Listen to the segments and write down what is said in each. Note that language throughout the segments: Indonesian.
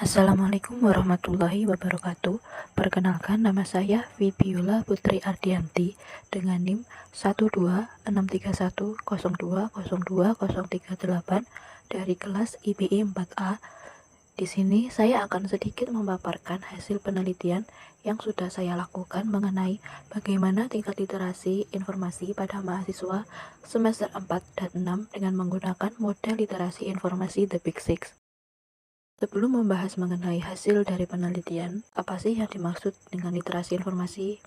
Assalamualaikum warahmatullahi wabarakatuh. Perkenalkan, nama saya Vibiola Putri Ardianti dengan NIM 12631020238 dari kelas IPI 4A. Di sini saya akan sedikit memaparkan hasil penelitian yang sudah saya lakukan mengenai bagaimana tingkat literasi informasi pada mahasiswa semester 4 dan 6 dengan menggunakan model literasi informasi The Big Six. Sebelum membahas mengenai hasil dari penelitian, apa sih yang dimaksud dengan literasi informasi?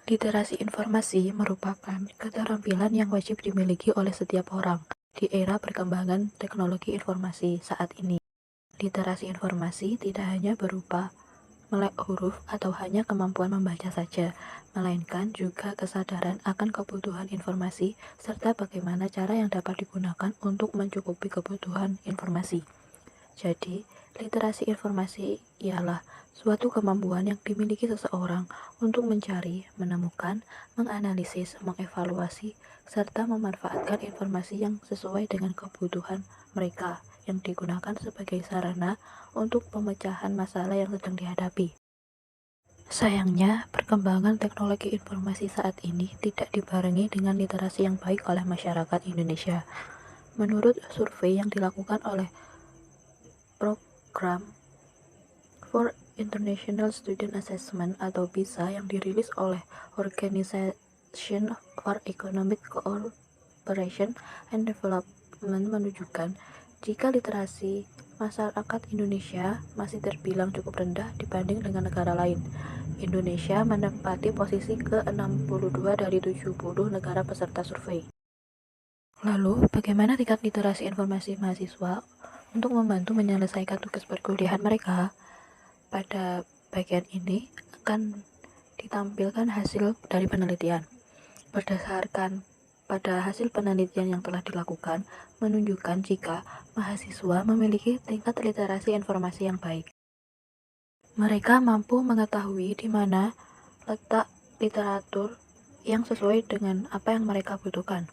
Literasi informasi merupakan keterampilan yang wajib dimiliki oleh setiap orang di era perkembangan teknologi informasi saat ini. Literasi informasi tidak hanya berupa melek huruf atau hanya kemampuan membaca saja, melainkan juga kesadaran akan kebutuhan informasi serta bagaimana cara yang dapat digunakan untuk mencukupi kebutuhan informasi. Jadi, literasi informasi ialah suatu kemampuan yang dimiliki seseorang untuk mencari, menemukan, menganalisis, mengevaluasi, serta memanfaatkan informasi yang sesuai dengan kebutuhan mereka yang digunakan sebagai sarana untuk pemecahan masalah yang sedang dihadapi. Sayangnya, perkembangan teknologi informasi saat ini tidak dibarengi dengan literasi yang baik oleh masyarakat Indonesia. Menurut survei yang dilakukan oleh Program for International Student Assessment atau PISA yang dirilis oleh Organization for Economic Cooperation and Development menunjukkan jika literasi masyarakat Indonesia masih terbilang cukup rendah dibanding dengan negara lain. Indonesia menempati posisi ke-62 dari 70 negara peserta survei. Lalu, bagaimana tingkat literasi informasi mahasiswa untuk membantu menyelesaikan tugas perkuliahan mereka? Pada bagian ini akan ditampilkan hasil dari penelitian. Berdasarkan pada hasil penelitian yang telah dilakukan, menunjukkan jika mahasiswa memiliki tingkat literasi informasi yang baik. Mereka mampu mengetahui di mana letak literatur yang sesuai dengan apa yang mereka butuhkan.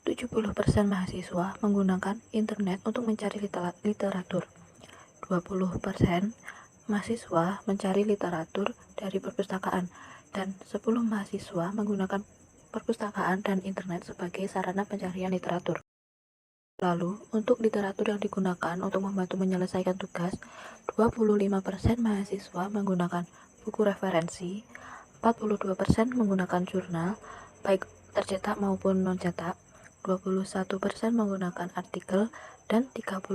70% mahasiswa menggunakan internet untuk mencari literatur. 20% mahasiswa mencari literatur dari perpustakaan, dan 10 mahasiswa menggunakan perpustakaan dan internet sebagai sarana pencarian literatur. Lalu, untuk literatur yang digunakan untuk membantu menyelesaikan tugas, 25% mahasiswa menggunakan buku referensi, 42% menggunakan jurnal, baik tercetak maupun non-cetak, 21% menggunakan artikel, dan 30%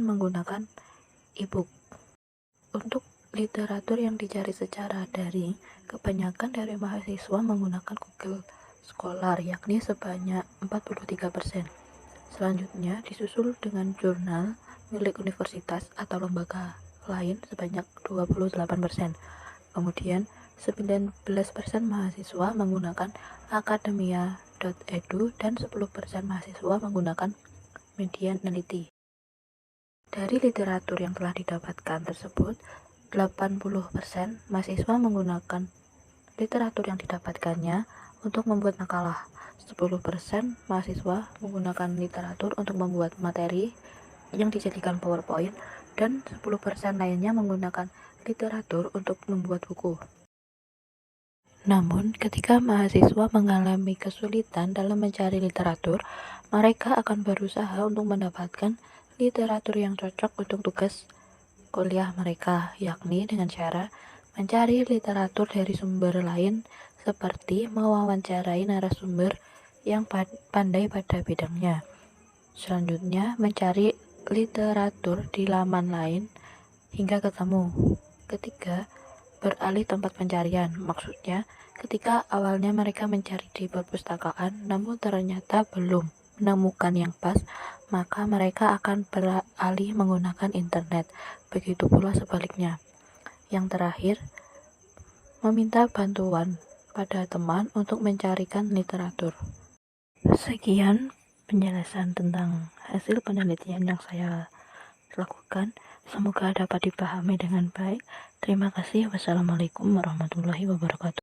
menggunakan e-book. Untuk literatur yang dicari secara daring, kebanyakan dari mahasiswa menggunakan Google Scholar, yakni sebanyak 43%. Selanjutnya disusul dengan jurnal milik universitas atau lembaga lain sebanyak 28%. Kemudian 19% mahasiswa menggunakan akademia.edu dan 10% mahasiswa menggunakan media neliti. Dari literatur yang telah didapatkan tersebut, 80% mahasiswa menggunakan literatur yang didapatkannya untuk membuat makalah. 10% mahasiswa menggunakan literatur untuk membuat materi yang dijadikan PowerPoint, dan 10% lainnya menggunakan literatur untuk membuat buku. Namun, ketika mahasiswa mengalami kesulitan dalam mencari literatur, mereka akan berusaha untuk mendapatkan literatur yang cocok untuk tugas kuliah mereka, yakni dengan cara mencari literatur dari sumber lain seperti mewawancarai narasumber yang pandai pada bidangnya. Selanjutnya, mencari literatur di laman lain hingga ketemu. Ketiga, beralih tempat pencarian. Maksudnya, ketika awalnya mereka mencari di perpustakaan namun ternyata belum menemukan yang pas, maka mereka akan beralih menggunakan internet. Begitu pula sebaliknya. Yang terakhir, meminta bantuan pada teman untuk mencarikan literatur. Sekian penjelasan tentang hasil penelitian yang saya lakukan. Semoga dapat dipahami dengan baik. Terima kasih. Wassalamualaikum warahmatullahi wabarakatuh.